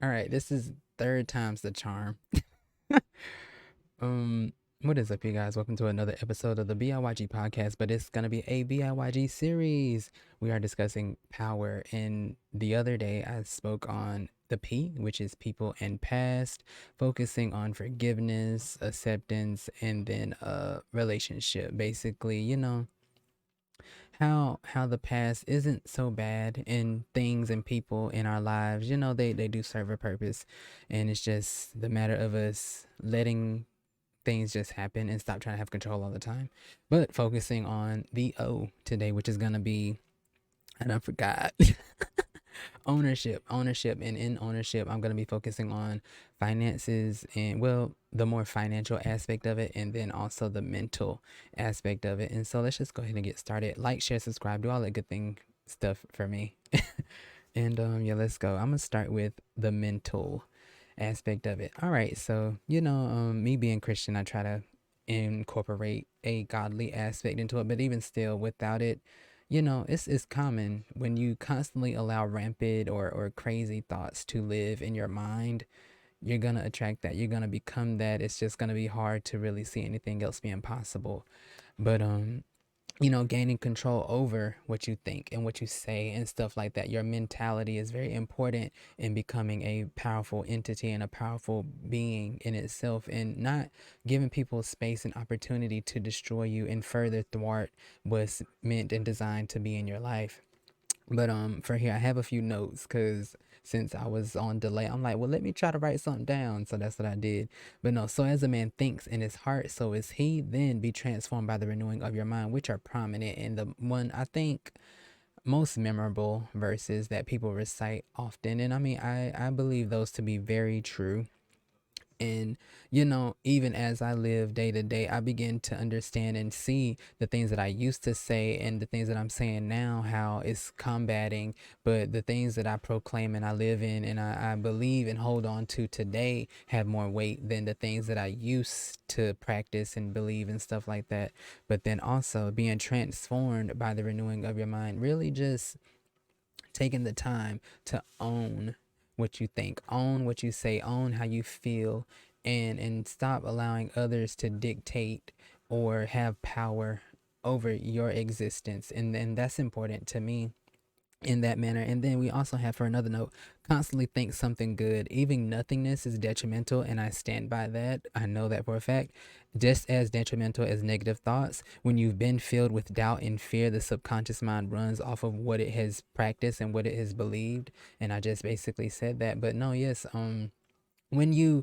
All right, this is third time's the charm. um, what is up, you guys? Welcome to another episode of the BIYG podcast, but it's gonna be a BIYG series. We are discussing power, and the other day I spoke on the P, which is people and past, focusing on forgiveness, acceptance, and then relationship. Basically, how the past isn't so bad in things and people in our lives. They do serve a purpose, and it's just the matter of us letting things just happen and stop trying to have control all the time, but focusing on the O today, which is gonna be, and I forgot. Ownership, and in ownership I'm going to be focusing on finances, and well, the more financial aspect of it, and then also the mental aspect of it. And so let's just go ahead and get started. Like, share, subscribe, do all that good thing stuff for me. And yeah, let's go. I'm gonna start with the mental aspect of it. All right, so me being Christian, I try to incorporate a godly aspect into it, but even still, without it, it's common when you constantly allow rampant or crazy thoughts to live in your mind. You're gonna attract that. You're gonna become that. It's just gonna be hard to really see anything else being possible. But gaining control over what you think and what you say and stuff like that. Your mentality is very important in becoming a powerful entity and a powerful being in itself, and not giving people space and opportunity to destroy you and further thwart what's meant and designed to be in your life. But for here I have a few notes, because since I was on delay, I'm like, well, let me try to write something down. So that's what I did. But no, so as a man thinks in his heart, so is he. Then be transformed by the renewing of your mind, which are prominent in the one, I think, most memorable verses that people recite often. And I mean, I believe those to be very true. And, even as I live day to day, I begin to understand and see the things that I used to say and the things that I'm saying now, how it's combating. But the things that I proclaim and I live in and I believe and hold on to today have more weight than the things that I used to practice and believe and stuff like that. But then also being transformed by the renewing of your mind, really just taking the time to own what you think, own what you say, own how you feel, and stop allowing others to dictate or have power over your existence. And then that's important to me in that manner. And then we also have, for another note, constantly think something good. Even nothingness is detrimental, and I stand by that. I know that for a fact. Just as detrimental as negative thoughts. When you've been filled with doubt and fear, the subconscious mind runs off of what it has practiced and what it has believed. And I just basically said that. But no, yes, when you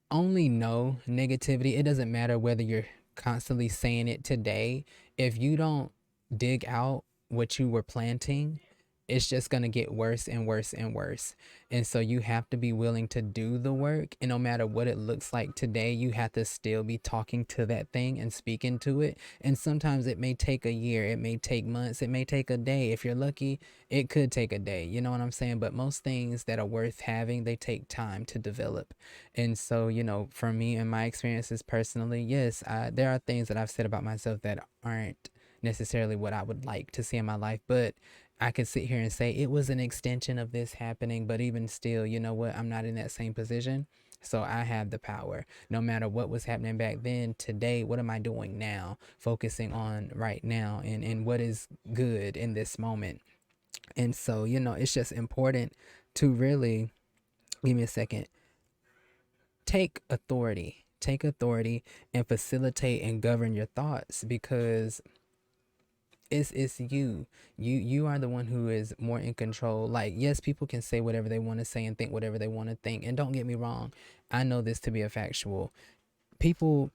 only know negativity, it doesn't matter whether you're constantly saying it today. If you don't dig out what you were planting, it's just going to get worse and worse and worse. And so you have to be willing to do the work. And no matter what it looks like today, you have to still be talking to that thing and speaking to it. And sometimes it may take a year, it may take months, it may take a day. If you're lucky, it could take a day. You know what I'm saying? But most things that are worth having, they take time to develop. And so, for me and my experiences personally, yes, there are things that I've said about myself that aren't necessarily what I would like to see in my life, but I could sit here and say it was an extension of this happening. But even still, you know what? I'm not in that same position. So I have the power. No matter what was happening back then, today, what am I doing now? Focusing on right now, and what is good in this moment. And so, it's just important to really, give me a second, take authority and facilitate and govern your thoughts, because it's you are the one who is more in control. Like, yes, people can say whatever they want to say and think whatever they want to think, and don't get me wrong, I know this to be a factual. People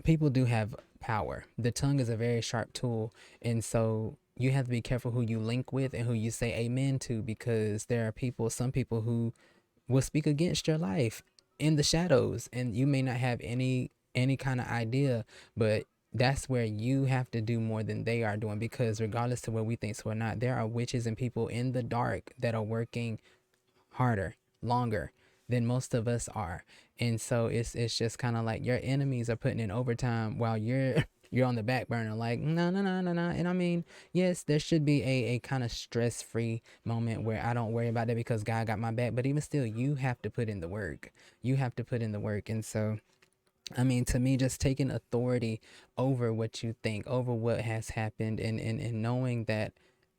people do have power. The tongue is a very sharp tool, and so you have to be careful who you link with and who you say amen to, because there are some people who will speak against your life in the shadows, and you may not have any kind of idea. But that's where you have to do more than they are doing, because regardless to what we think so or not, there are witches and people in the dark that are working harder, longer than most of us are. And so it's just kind of like your enemies are putting in overtime while you're you're on the back burner, like, no, no, no, no, no. And I mean, yes, there should be a kind of stress free moment where I don't worry about that because God got my back. But even still, you have to put in the work. You have to put in the work. And so, I mean, to me, just taking authority over what you think, over what has happened, and knowing that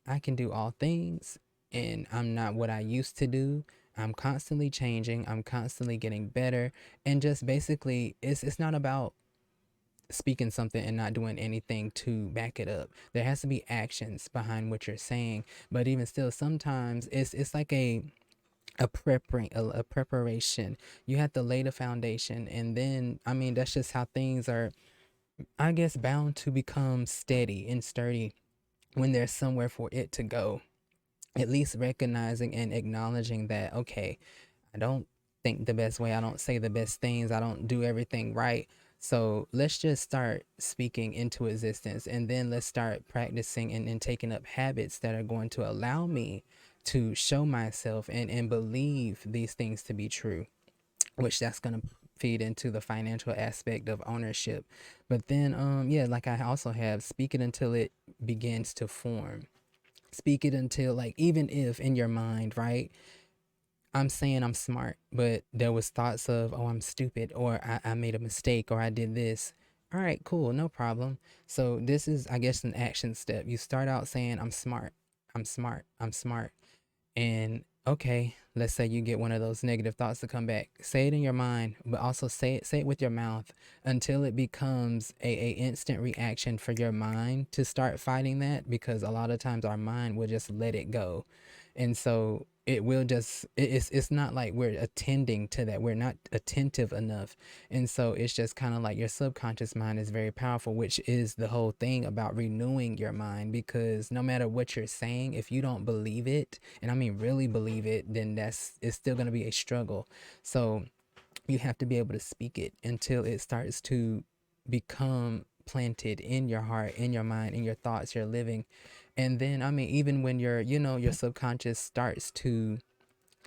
I can do all things and I'm not what I used to do. I'm constantly changing, I'm constantly getting better. And just basically, it's not about speaking something and not doing anything to back it up. There has to be actions behind what you're saying. But even still, sometimes it's like a preparation. You have to lay the foundation, and then I mean that's just how things are, I guess, bound to become steady and sturdy when there's somewhere for it to go. At least recognizing and acknowledging that, okay, I don't think the best way, I don't say the best things, I don't do everything right. So let's just start speaking into existence, and then let's start practicing and taking up habits that are going to allow me to show myself and believe these things to be true, which that's going to feed into the financial aspect of ownership. But then yeah, like I also have, speak it until it begins to form. Speak it until, like, even if in your mind, right, I'm saying I'm smart, but there was thoughts of, oh, I'm stupid, or I made a mistake, or I did this. All right, cool, no problem. So this is, I guess, an action step. You start out saying, I'm smart, I'm smart, I'm smart. And okay, let's say you get one of those negative thoughts to come back. Say it in your mind, but also say it with your mouth until it becomes a instant reaction for your mind to start fighting that, because a lot of times our mind will just let it go. And so it will just it's not like we're attending to that. We're not attentive enough. And so it's just kind of like your subconscious mind is very powerful, which is the whole thing about renewing your mind, because no matter what you're saying, if you don't believe it, and I mean really believe it, then it's still going to be a struggle. So you have to be able to speak it until it starts to become planted in your heart, in your mind, in your thoughts, your living. And then I mean, even when your subconscious starts to,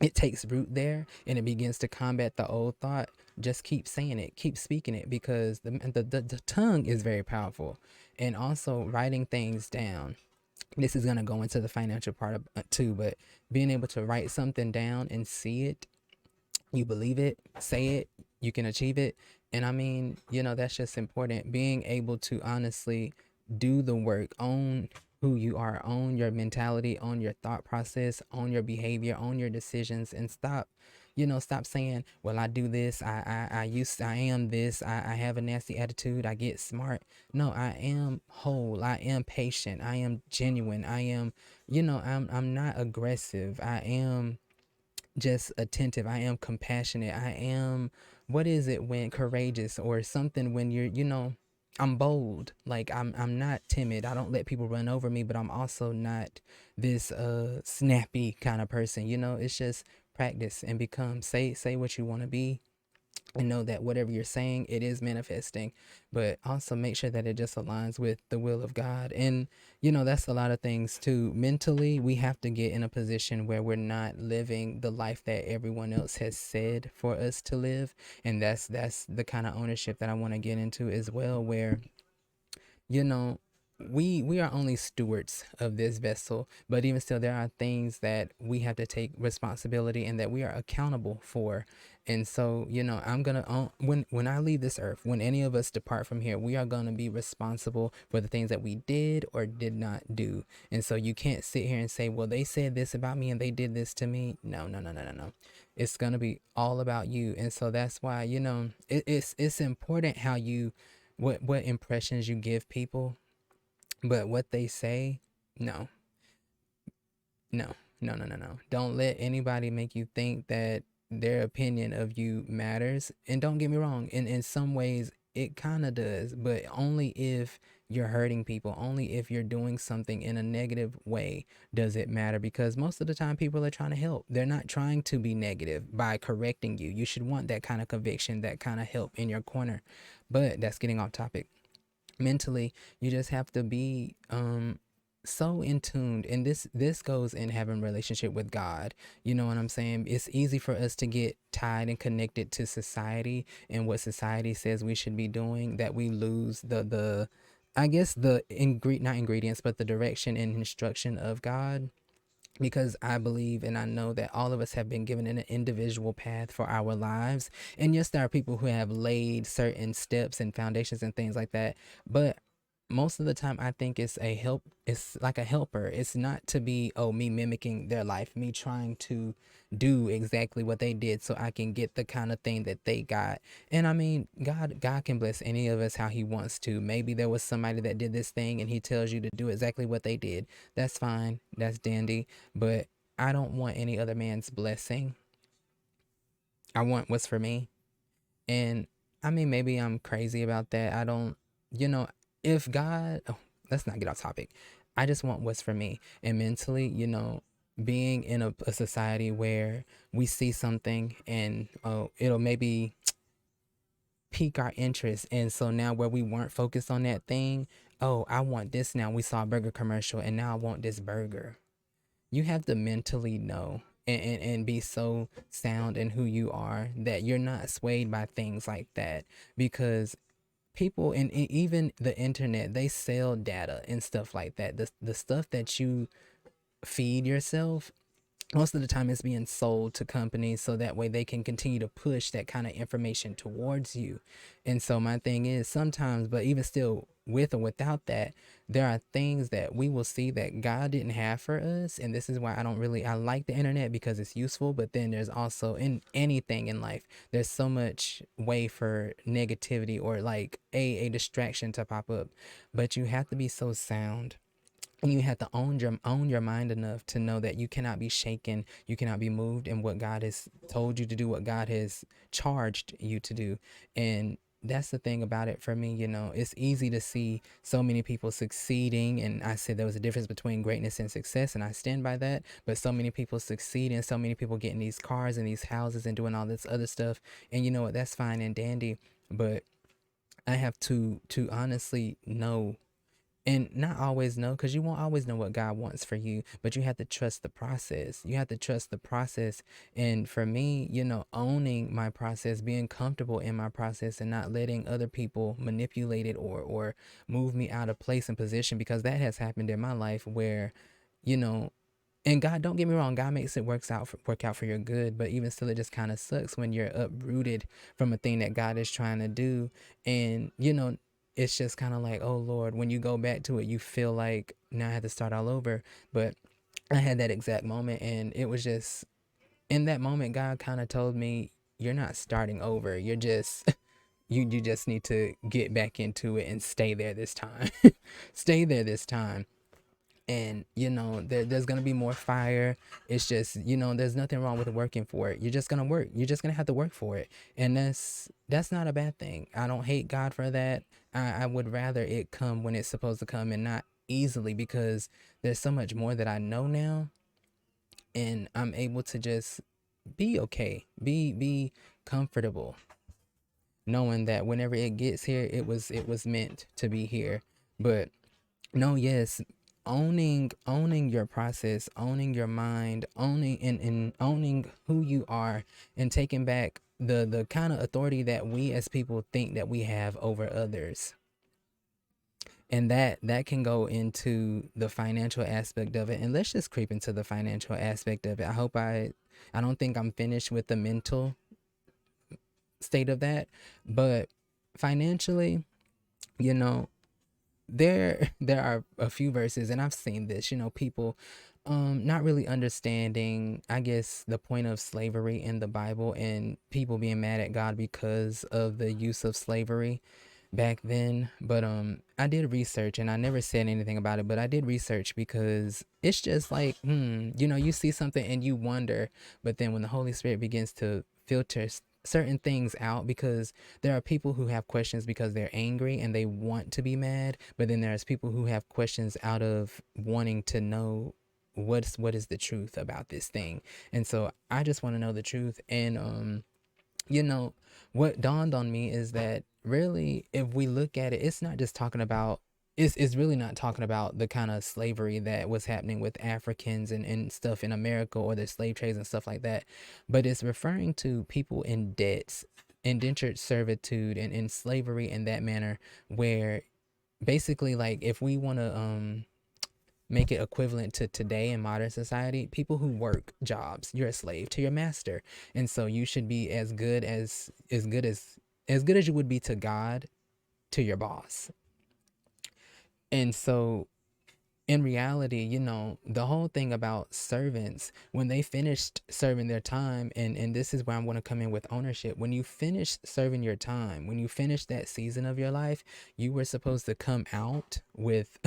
it takes root there and it begins to combat the old thought, just keep saying it, keep speaking it, because the tongue is very powerful. And also writing things down, this is going to go into the financial part of, too, but being able to write something down and see it, you believe it, say it, you can achieve it. And I mean, that's just important. Being able to honestly do the work, own who you are, own your mentality, own your thought process, own your behavior, own your decisions, and stop saying, well, I do this, I am this, I have a nasty attitude, I get smart. No, I am whole, I am patient, I am genuine, I am, I'm not aggressive, I am just attentive, I am compassionate, I am, what is it when courageous, or something when you're, I'm bold. Like I'm not timid. I don't let people run over me, but I'm also not this snappy kind of person. It's just practice and become, say what you want to be, and know that whatever you're saying, it is manifesting. But also make sure that it just aligns with the will of God. And that's a lot of things too. Mentally, we have to get in a position where we're not living the life that everyone else has said for us to live. And that's the kind of ownership that I want to get into as well, where you know we are only stewards of this vessel, but even still there are things that we have to take responsibility and that we are accountable for. And so I'm gonna when I leave this earth, when any of us depart from here, we are gonna be responsible for the things that we did or did not do. And so you can't sit here and say, well, they said this about me and they did this to me. No, no, no, no, no, no. It's gonna be all about you. And so that's why it's important how you, what impressions you give people, but what they say, no, no, no, no, no, no. Don't let anybody make you think that their opinion of you matters. And don't get me wrong, in some ways it kind of does, but only if you're hurting people, only if you're doing something in a negative way does it matter, because most of the time people are trying to help. They're not trying to be negative by correcting you. You should want that kind of conviction, that kind of help in your corner. But that's getting off topic. Mentally, you just have to be so in tuned, and this goes in having a relationship with God. You know what I'm saying? It's easy for us to get tied and connected to society and what society says we should be doing, that we lose I guess the not ingredients, but the direction and instruction of God, because I believe and I know that all of us have been given an individual path for our lives. And yes, there are people who have laid certain steps and foundations and things like that. But most of the time, I think it's a help. It's like a helper. It's not to be, oh, me mimicking their life, me trying to do exactly what they did so I can get the kind of thing that they got. And I mean, God can bless any of us how he wants to. Maybe there was somebody that did this thing and he tells you to do exactly what they did. That's fine. That's dandy. But I don't want any other man's blessing. I want what's for me. And I mean, maybe I'm crazy about that. I don't, you know, if God, oh, let's not get off topic. I just want what's for me. And mentally, being in a society where we see something and it'll maybe pique our interest. And so now where we weren't focused on that thing, oh, I want this now. We saw a burger commercial and now I want this burger. You have to mentally know and be so sound in who you are that you're not swayed by things like that, because people and even the internet, they sell data and stuff like that. The stuff that you feed yourself, most of the time it's being sold to companies so that way they can continue to push that kind of information towards you. And so my thing is sometimes, but even still, with or without that, there are things that we will see that God didn't have for us. And this is why I like the internet, because it's useful. But then there's also, in anything in life, there's so much way for negativity or like a distraction to pop up. But you have to be so sound, and you have to own your mind enough to know that you cannot be shaken, you cannot be moved in what God has told you to do, what God has charged you to do. And that's the thing about it for me. It's easy to see so many people succeeding, and I said there was a difference between greatness and success, and I stand by that. But so many people succeeding, so many people getting these cars and these houses and doing all this other stuff, and you know what, that's fine and dandy. But I have to honestly know, and not always know, because you won't always know what God wants for you, but you have to trust the process. You have to trust the process. And for me, owning my process, being comfortable in my process, and not letting other people manipulate it or move me out of place and position, because that has happened in my life where, you know, and God, don't get me wrong, God makes it work out for your good, but even still, it just kind of sucks when you're uprooted from a thing that God is trying to do. And it's just kind of like, oh Lord, when you go back to it, you feel like now I have to start all over. But I had that exact moment, and it was just in that moment, God kind of told me, you're not starting over. You're just you just need to get back into it and stay there this time. Stay there this time. And there's gonna be more fire. It's just, there's nothing wrong with working for it. You're just gonna work. You're just gonna have to work for it. And that's not a bad thing. I don't hate God for that. I would rather it come when it's supposed to come and not easily, because there's so much more that I know now, and I'm able to just be okay, be comfortable, knowing that whenever it gets here, it was meant to be here. But no, yes, owning your process, owning your mind, owning and owning who you are, and taking back the kind of authority that we as people think that we have over others. And that can go into the financial aspect of it. And let's just creep into the financial aspect of it. I don't think I'm finished with the mental state of that, but financially, you know, there are a few verses, and I've seen this, people not really understanding, I guess, the point of slavery in the Bible, and people being mad at God because of the use of slavery back then. But I did research, and I never said anything about it, but I did research, because it's just like, you see something and you wonder. But then when the Holy Spirit begins to filter certain things out, because there are people who have questions because they're angry and they want to be mad, but then there's people who have questions out of wanting to know what is the truth about this thing. And so I just want to know the truth. And you know, what dawned on me is that really, if we look at it, it's not just talking about, it's really not talking about the kind of slavery that was happening with Africans and stuff in America, or the slave trades and stuff like that, but it's referring to people in debts, indentured servitude, and in slavery in that manner, where basically, like, if we want to make it equivalent to today in modern society, people who work jobs, you're a slave to your master. And so you should be as good as you would be to God, to your boss. And so in reality, the whole thing about servants, when they finished serving their time, and this is where I'm going to come in with ownership. When you finish serving your time, when you finish that season of your life, you were supposed to come out with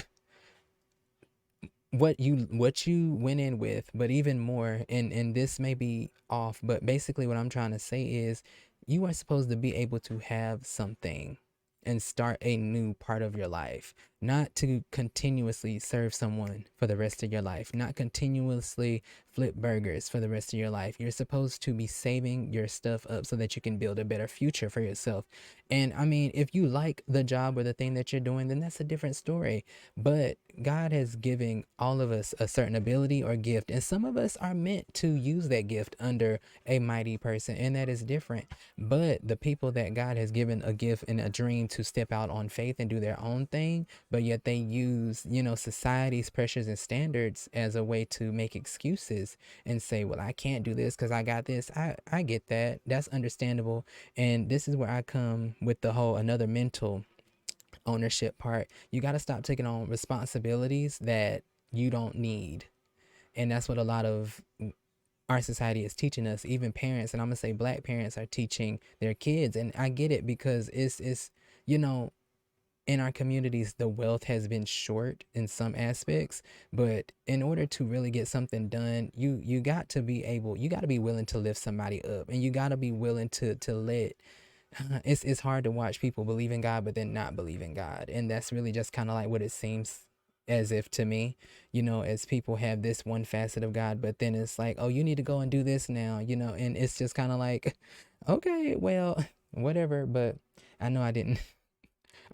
what you went in with, but even more. And this may be off, but basically what I'm trying to say is you are supposed to be able to have something and start a new part of your life, not to continuously serve someone for the rest of your life, not continuously flip burgers for the rest of your life. You're supposed to be saving your stuff up so that you can build a better future for yourself. And I mean, if you like the job or the thing that you're doing, then that's a different story. But God has given all of us a certain ability or gift, and some of us are meant to use that gift under a mighty person, and that is different. But the people that God has given a gift and a dream to step out on faith and do their own thing, but yet they use, society's pressures and standards as a way to make excuses and say, well, I can't do this because I got this. I get that. That's understandable. And this is where I come with the whole another mental ownership part. You got to stop taking on responsibilities that you don't need. And that's what a lot of our society is teaching us. Even parents, and I'm gonna say black parents, are teaching their kids. And I get it, because it's you know in our communities the wealth has been short in some aspects. But in order to really get something done, you got to be able, you got to be willing to lift somebody up, and you got to be willing to let it's hard to watch people believe in God but then not believe in God. And that's really just kind of like what it seems as if to me, as people have this one facet of God, but then it's like, oh, you need to go and do this now, and it's just kind of like, okay, well, whatever. But I know I didn't,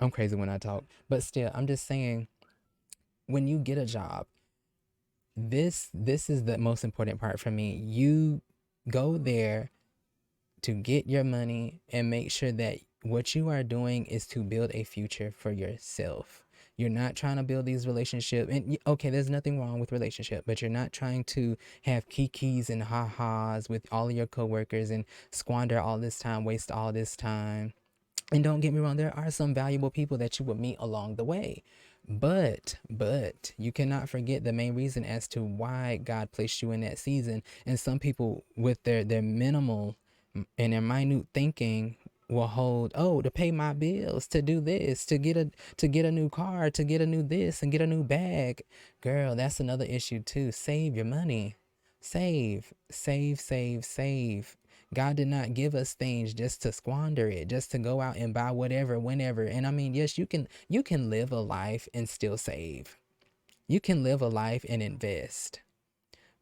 I'm crazy when I talk, but still, I'm just saying, when you get a job, this is the most important part for me. You go there to get your money and make sure that what you are doing is to build a future for yourself. You're not trying to build these relationships. And okay, there's nothing wrong with relationship, but you're not trying to have kikis and ha-has with all of your coworkers and squander all this time, waste all this time. And don't get me wrong, there are some valuable people that you will meet along the way. But you cannot forget the main reason as to why God placed you in that season. And some people with their minimal and their minute thinking will hold, oh, to pay my bills, to do this, to get a new car, to get a new this and get a new bag. Girl, that's another issue too. Save your money. Save. God did not give us things just to squander it, just to go out and buy whatever, whenever. And I mean, yes, you can live a life and still save. You can live a life and invest.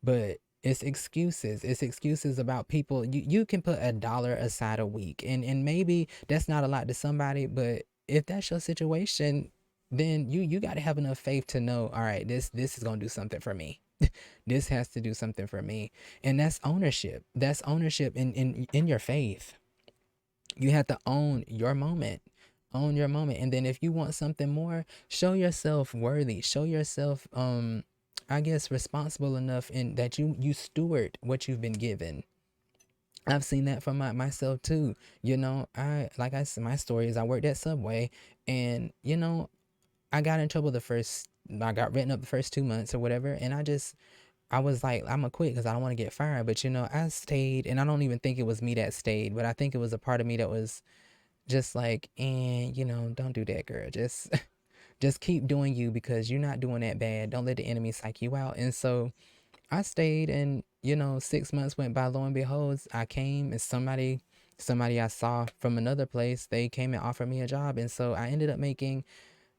But it's excuses. It's excuses about people. You can put $1 aside a week. And maybe that's not a lot to somebody, but if that's your situation, then you got to have enough faith to know, all right, this is going to do something for me. This has to do something for me. And that's ownership. That's ownership in your faith. You have to own your moment. Own your moment. And then if you want something more, show yourself worthy. Show yourself I guess responsible enough in that you steward what you've been given. I've seen that from myself too. I said, my story is I worked at Subway, and I got in trouble I got written up the first 2 months or whatever, and I was like, I'm gonna quit because I don't want to get fired. But I stayed, and I don't even think it was me that stayed, but I think it was a part of me that was just like, and don't do that, girl. Just keep doing you, because you're not doing that bad. Don't let the enemy psych you out. And so I stayed, and 6 months went by. Lo and behold, I came, and somebody I saw from another place, they came and offered me a job, and so I ended up making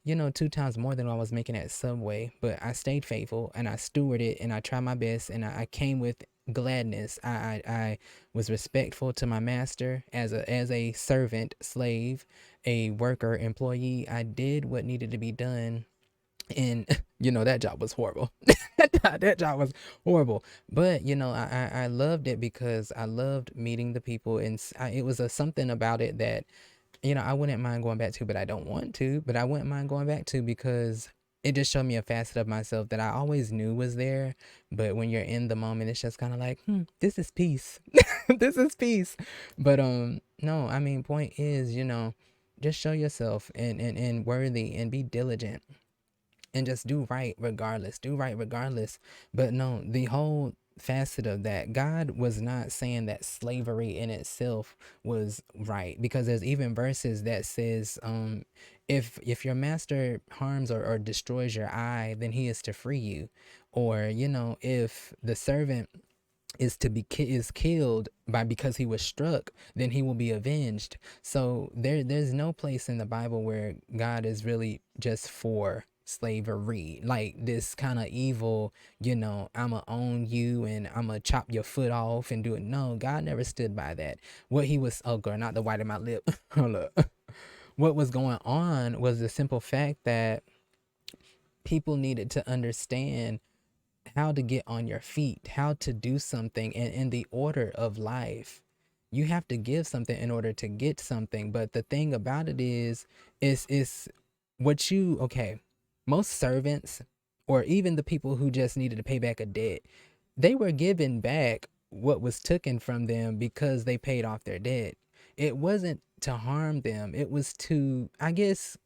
2 times more than I was making at Subway. But I stayed faithful, and I stewarded, and I tried my best, and I came with gladness. I was respectful to my master as a servant, slave, a worker, employee. I did what needed to be done. And that job was horrible. That job was horrible. But I loved it because I loved meeting the people, and it was something about it that I wouldn't mind going back to, but I don't want to, but I wouldn't mind going back to because it just showed me a facet of myself that I always knew was there. But when you're in the moment, it's just kind of like, this is peace. This is peace. But no, I mean, point is, just show yourself and worthy and be diligent and just do right regardless. Do right regardless. But no, the whole facet of that, God was not saying that slavery in itself was right, because there's even verses that says, if your master harms or destroys your eye, then he is to free you. Or, if the servant is to be is killed by because he was struck, then he will be avenged. So there's no place in the Bible where God is really just for slavery, like this kind of evil, I'ma own you and I'ma chop your foot off and do it. No, God never stood by that. What he was, oh girl, not the white of my lip. Hold up. What was going on was the simple fact that people needed to understand how to get on your feet, how to do something in the order of life. You have to give something in order to get something. But the thing about it is what you, okay, most servants, or even the people who just needed to pay back a debt, they were given back what was taken from them because they paid off their debt. It wasn't to harm them. It was to, I guess,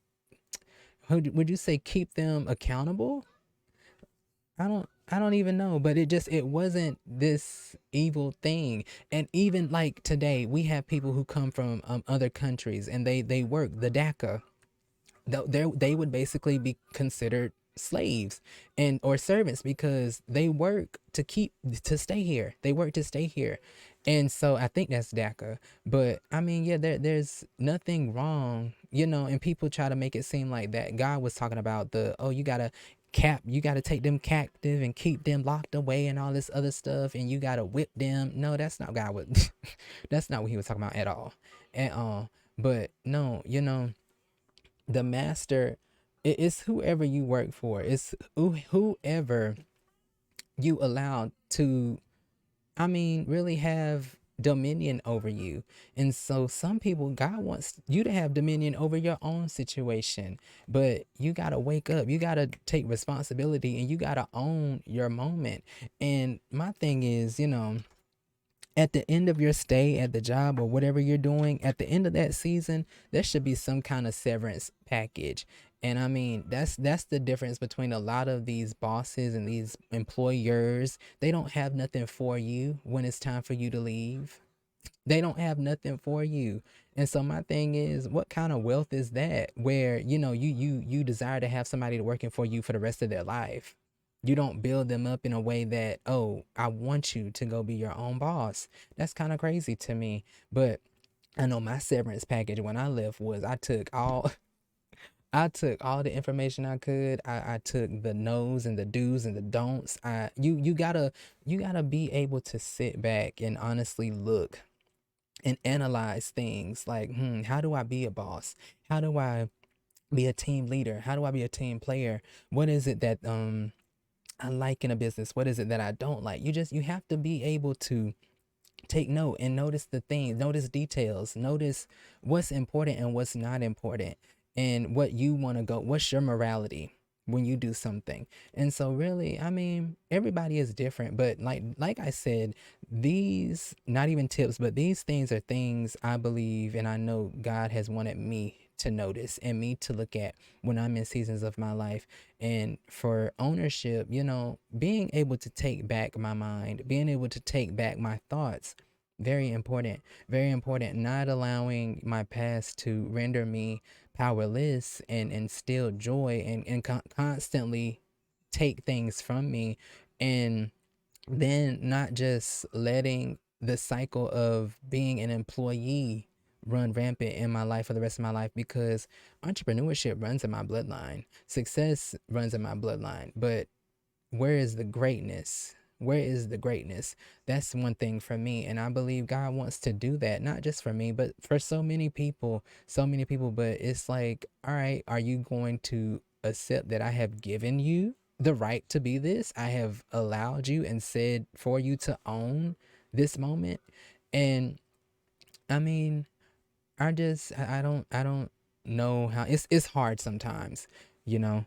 would you say, keep them accountable? I don't even know, but it wasn't this evil thing. And even like today, we have people who come from other countries and they work the DACA. They would basically be considered slaves and or servants because they work to stay here. They work to stay here. And so I think that's DACA. But I mean, yeah, there's nothing wrong, and people try to make it seem like that God was talking about you gotta take them captive and keep them locked away and all this other stuff, and you gotta whip them. No, that's not God what that's not what he was talking about at all. At all. But no, the master, it's whoever you work for. It's whoever you allow to, I mean, really have dominion over you. And so some people, God wants you to have dominion over your own situation, but you got to wake up. You got to take responsibility and you got to own your moment. And my thing is, at the end of your stay at the job or whatever you're doing, at the end of that season, there should be some kind of severance package. And I mean, that's the difference between a lot of these bosses and these employers. They don't have nothing for you when it's time for you to leave. They don't have nothing for you. And so my thing is, what kind of wealth is that where, you desire to have somebody working for you for the rest of their life? You don't build them up in a way that, oh, I want you to go be your own boss. That's kind of crazy to me. But I know my severance package when I left was I took all the information I could. I took the no's and the do's and the don'ts. You gotta be able to sit back and honestly look and analyze things like, how do I be a boss? How do I be a team leader? How do I be a team player? What is it that I like in a business? What is it that I don't like? You have to be able to take note and notice the things, notice details, notice what's important and what's not important, and what you want to go, what's your morality when you do something. And so really, I mean, everybody is different, but like I said, these not even tips, but these things are things I believe and I know God has wanted me to notice and me to look at when I'm in seasons of my life. And for ownership, being able to take back my mind, being able to take back my thoughts, very important, very important. Not allowing my past to render me powerless and instill joy and constantly take things from me. And then not just letting the cycle of being an employee run rampant in my life for the rest of my life, because entrepreneurship runs in my bloodline, success runs in my bloodline. But where is the greatness? Where is the greatness? That's one thing for me. And I believe God wants to do that, not just for me, but for so many people, so many people. But it's like, all right, are you going to accept that I have given you the right to be this? I have allowed you and said for you to own this moment. And I mean, I don't know how it's hard sometimes, you know,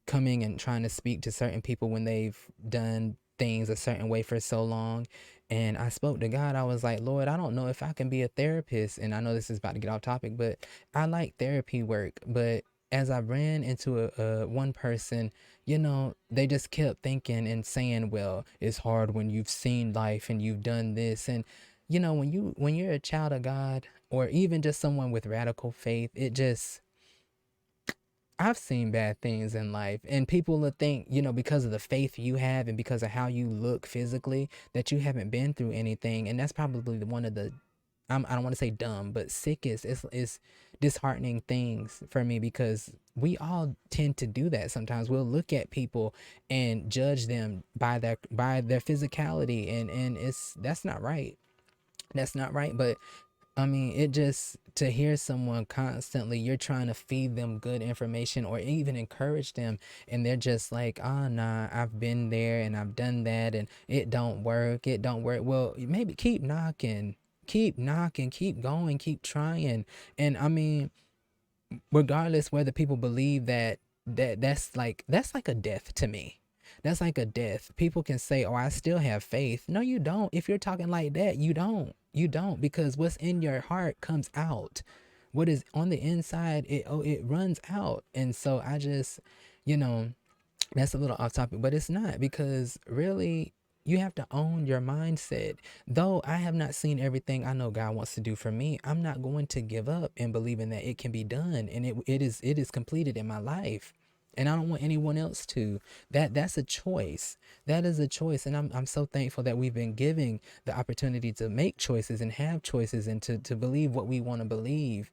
coming and trying to speak to certain people when they've done things a certain way for so long. And I spoke to God. I was like, Lord, I don't know if I can be a therapist. And I know this is about to get off topic, but I like therapy work. But as I ran into a one person, they just kept thinking and saying, well, it's hard when you've seen life and you've done this. And when you're a child of God, or even just someone with radical faith, it just I've seen bad things in life, and people will think, because of the faith you have and because of how you look physically, that you haven't been through anything. And that's probably one of the, I don't want to say dumb, but sickest, is disheartening things for me, because we all tend to do that sometimes. We'll look at people and judge them by their physicality, and that's not right. That's not right. But I mean, it just to hear someone constantly, you're trying to feed them good information or even encourage them, and they're just like, oh, nah, I've been there and I've done that and it don't work. It don't work. Well, maybe keep knocking, keep going, keep trying. And I mean, regardless whether people believe that's like a death to me. That's like a death. People can say, oh, I still have faith. No, you don't. If you're talking like that, you don't, because what's in your heart comes out. What is on the inside, it runs out. And so I just, you know that's a little off topic, but it's not, because really you have to own your mindset. Though I have not seen everything I know God wants to do for me, I'm not going to give up and believing that it can be done, and it is completed in my life. And I don't want anyone else to. That's a choice. That is a choice. And I'm so thankful that we've been giving the opportunity to make choices and have choices and to believe what we want to believe.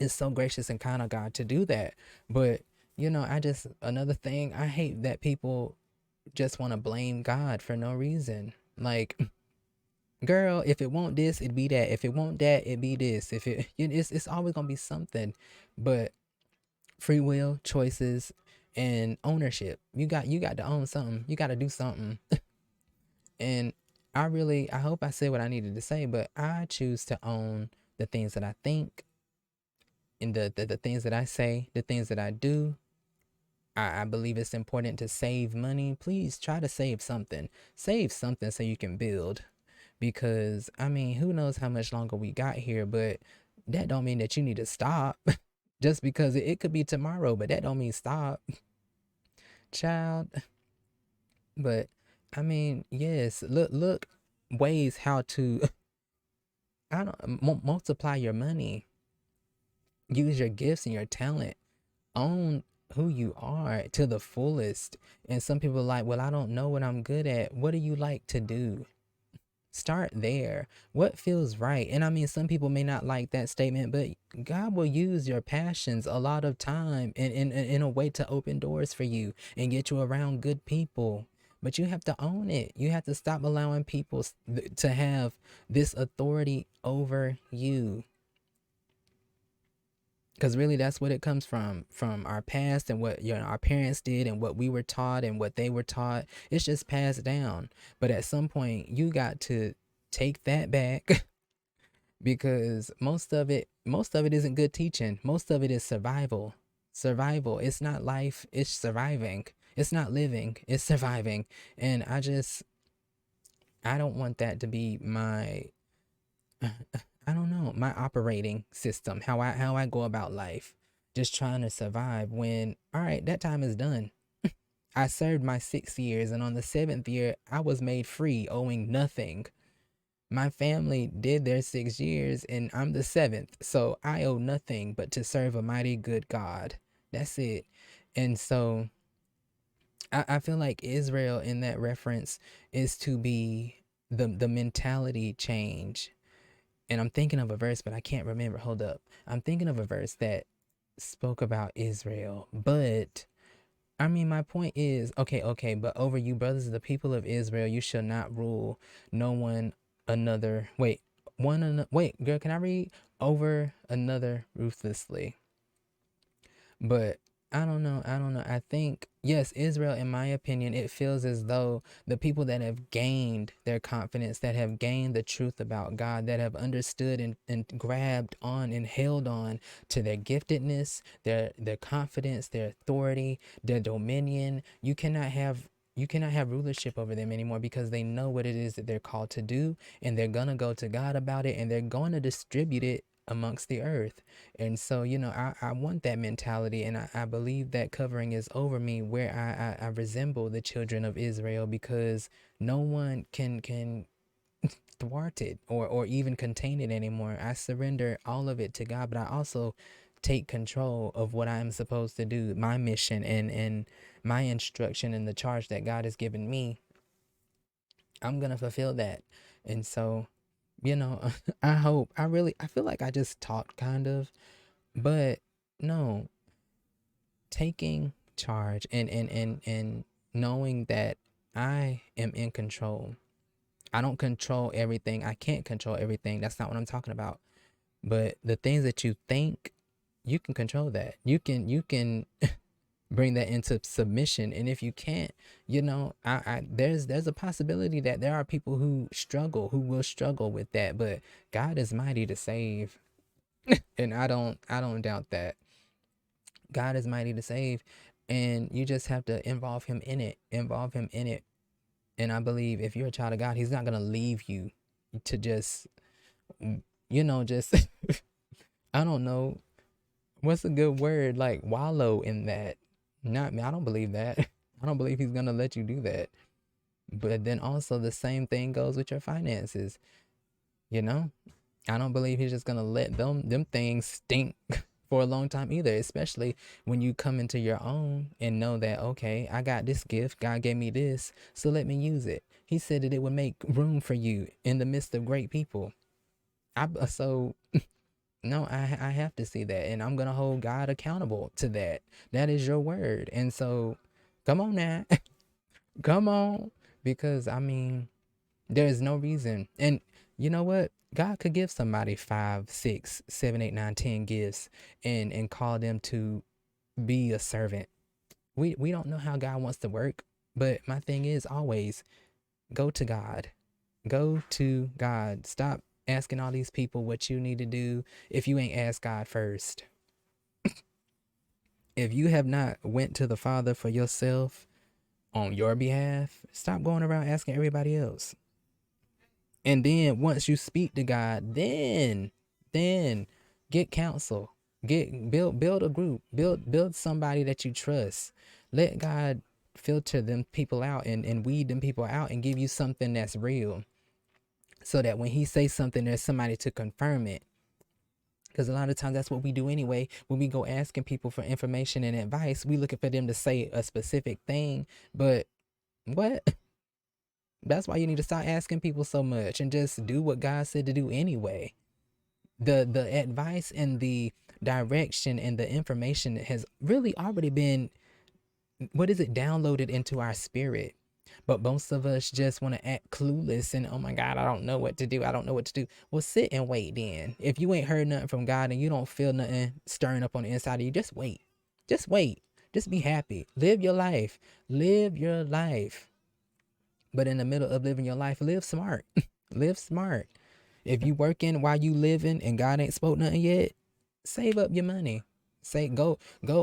It's so gracious and kind of God to do that. But I just, another thing, I hate that people just want to blame God for no reason. Like, girl, if it won't this, it be that. If it won't that, it be this. If it, it's always gonna be something. But free will, choices, and ownership. You got to own something. You got to do something. And I hope I said what I needed to say, but I choose to own the things that I think, and the things that I say, the things that I do. I believe it's important to save money. Please try to save something. Save something so you can build. Because, I mean, who knows how much longer we got here, but that don't mean that you need to stop. Just because it could be tomorrow, but that don't mean stop, child. But I mean, yes, look ways how to I don't multiply your money. Use your gifts and your talent. Own who you are to the fullest. And some people are like, well, I don't know what I'm good at. What do you like to do? Start there. What feels right? And I mean, some people may not like that statement, but God will use your passions a lot of time in a way to open doors for you and get you around good people. But you have to own it. You have to stop allowing people to have this authority over you, because really that's what it comes from our past, and what our parents did and what we were taught and what they were taught. It's just passed down. But at some point you got to take that back, because most of it isn't good teaching. Most of it is survival. It's not life, it's surviving. It's not living, it's surviving. And I don't want that to be my I don't know, my operating system, how I go about life, just trying to survive when, all right, that time is done. I served my 6 years, and on the seventh year, I was made free, owing nothing. My family did their 6 years, and I'm the seventh, so I owe nothing but to serve a mighty good God. That's it. And so I feel like Israel in that reference is to be the mentality change. And I'm thinking of a verse, but I can't remember. Hold up. I'm thinking of a verse that spoke about Israel. But I mean, my point is, okay, but over you, brothers, the people of Israel, you shall not rule no one another. Wait, wait, girl, can I read? Over another ruthlessly. But I don't know. I don't know. I think, yes, Israel, in my opinion, it feels as though the people that have gained their confidence, that have gained the truth about God, that have understood and grabbed on and held on to their giftedness, their confidence, their authority, their dominion, you cannot have rulership over them anymore because they know what it is that they're called to do, and they're gonna go to God about it, and they're going to distribute it amongst the earth. And so, I want that mentality, and I believe that covering is over me, where I resemble the children of Israel, because no one can thwart it or even contain it anymore. I surrender all of it to God, but I also take control of what I am supposed to do, my mission and my instruction and the charge that God has given me. I'm gonna fulfill that. And so, I feel like I just talked kind of, but no, taking charge and knowing that I am in control. I don't control everything. I can't control everything. That's not what I'm talking about. But the things that you think, you can control that. You can bring that into submission. And if you can't, there's a possibility that there are people who will struggle with that. But God is mighty to save. And I don't doubt that. God is mighty to save, and you just have to involve him in it. Involve him in it. And I believe if you're a child of God, he's not going to leave you to just, just, I don't know. What's a good word? Like wallow in that. Not me. I don't believe that. I don't believe he's going to let you do that. But then also the same thing goes with your finances. You know, I don't believe he's just going to let them things stink for a long time either, especially when you come into your own and know that, okay, I got this gift, God gave me this, so let me use it. He said that it would make room for you in the midst of great people. So no, I have to see that, and I'm gonna hold God accountable to that. That is your word. And so come on now. Come on, because I mean, there is no reason. And you know what? God could give somebody 5, 6, 7, 8, 9, 10 gifts and call them to be a servant. We don't know how God wants to work, but my thing is always go to God. Go to God. Stop asking all these people what you need to do if you ain't asked God first. If you have not went to the Father for yourself on your behalf, stop going around asking everybody else. And then once you speak to God, then get counsel. Build a group. Build somebody that you trust. Let God filter them people out and weed them people out and give you something that's real. So that when he says something, there's somebody to confirm it. Because a lot of times that's what we do anyway. When we go asking people for information and advice, we looking for them to say a specific thing. But what? That's why you need to stop asking people so much and just do what God said to do anyway. The advice and the direction and the information has really already been, what is it, downloaded into our spirit. But most of us just want to act clueless and, oh my God, I don't know what to do. I don't know what to do. Well, sit and wait then. If you ain't heard nothing from God and you don't feel nothing stirring up on the inside of you, just wait. Just wait. Just be happy. Live your life. Live your life. But in the middle of living your life, live smart. Live smart. If you working while you living and God ain't spoke nothing yet, save up your money. Say go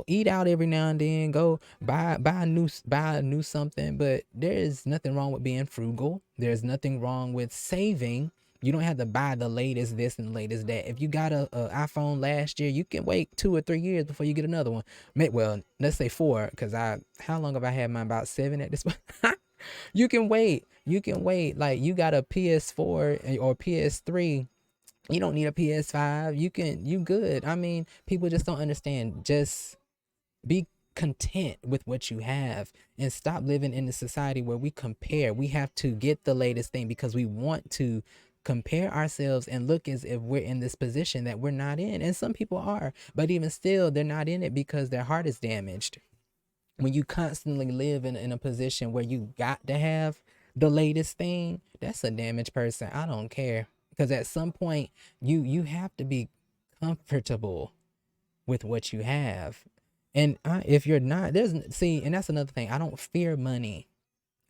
eat out every now and then. Go buy a new something. But there is nothing wrong with being frugal. There's nothing wrong with saving. You don't have to buy the latest this and the latest that. If you got a iPhone last year, you can wait 2 or 3 years before you get another one. Well, let's say 4, because how long have I had mine? About 7 at this point. You can wait. You can wait. Like you got a PS4 or PS3. You don't need a PS5. You good. I mean, people just don't understand. Just be content with what you have and stop living in a society where we compare. We have to get the latest thing because we want to compare ourselves and look as if we're in this position that we're not in. And some people are, but even still, they're not in it because their heart is damaged. When you constantly live in a position where you got to have the latest thing, that's a damaged person. I don't care, because at some point you have to be comfortable with what you have. And if you're not, there's see, and that's another thing. I don't fear money.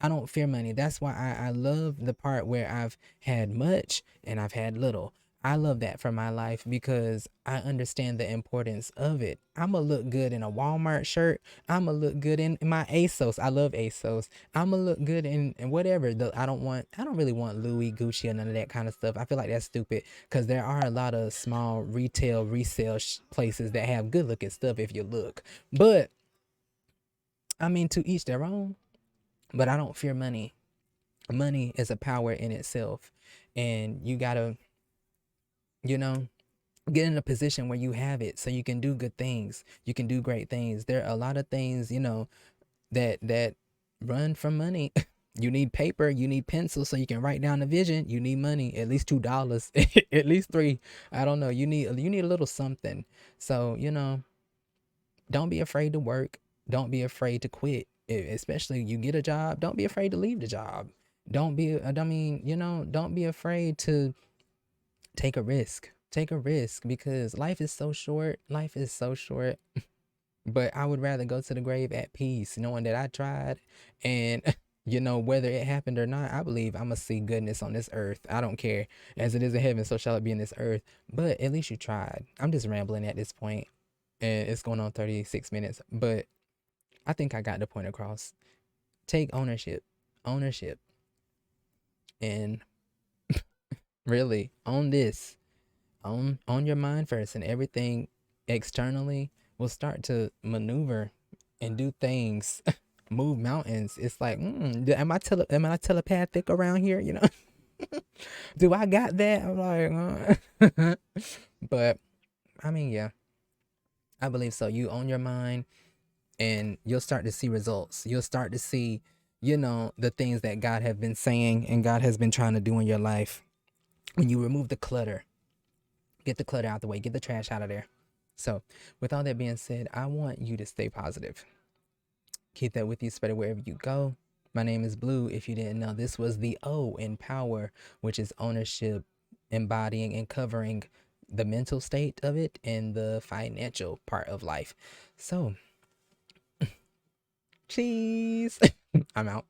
I don't fear money. That's why I love the part where I've had much and I've had little. I love that for my life because I understand the importance of it. I'm going to look good in a Walmart shirt. I'm going to look good in my ASOS. I love ASOS. I'm going to look good in whatever. I don't really want Louis, Gucci, or none of that kind of stuff. I feel like that's stupid because there are a lot of small retail resale places that have good looking stuff if you look. But I mean, to each their own. But I don't fear money. Money is a power in itself, and you gotta, you know, get in a position where you have it so you can do good things. You can do great things. There are a lot of things, that run from money. You need paper, you need pencil so you can write down the vision. You need money, at least $2, at least three. I don't know. You need a little something. So, don't be afraid to work. Don't be afraid to quit. Especially you get a job, don't be afraid to leave the job. Don't be afraid to take a risk. Take a risk because life is so short. Life is so short. But I would rather go to the grave at peace, knowing that I tried and whether it happened or not, I believe I'm gonna see goodness on this earth. I don't care. As it is in heaven, so shall it be in this earth. But at least you tried. I'm just rambling at this point, and it's going on 36 minutes. But I think I got the point across. Take ownership. Ownership. And really own this. Own your mind first, and everything externally will start to maneuver and do things. Move mountains. It's like, am I telepathic around here? Do I got that? I'm like, but I mean, yeah, I believe so. You own your mind, and you'll start to see results. You'll start to see, the things that God have been saying and God has been trying to do in your life. When you remove the clutter, get the clutter out the way, get the trash out of there. So, with all that being said, I want you to stay positive. Keep that with you, spread it wherever you go. My name is Blue. If you didn't know, this was the O in power, which is ownership, embodying and covering the mental state of it and the financial part of life. So, cheese. I'm out.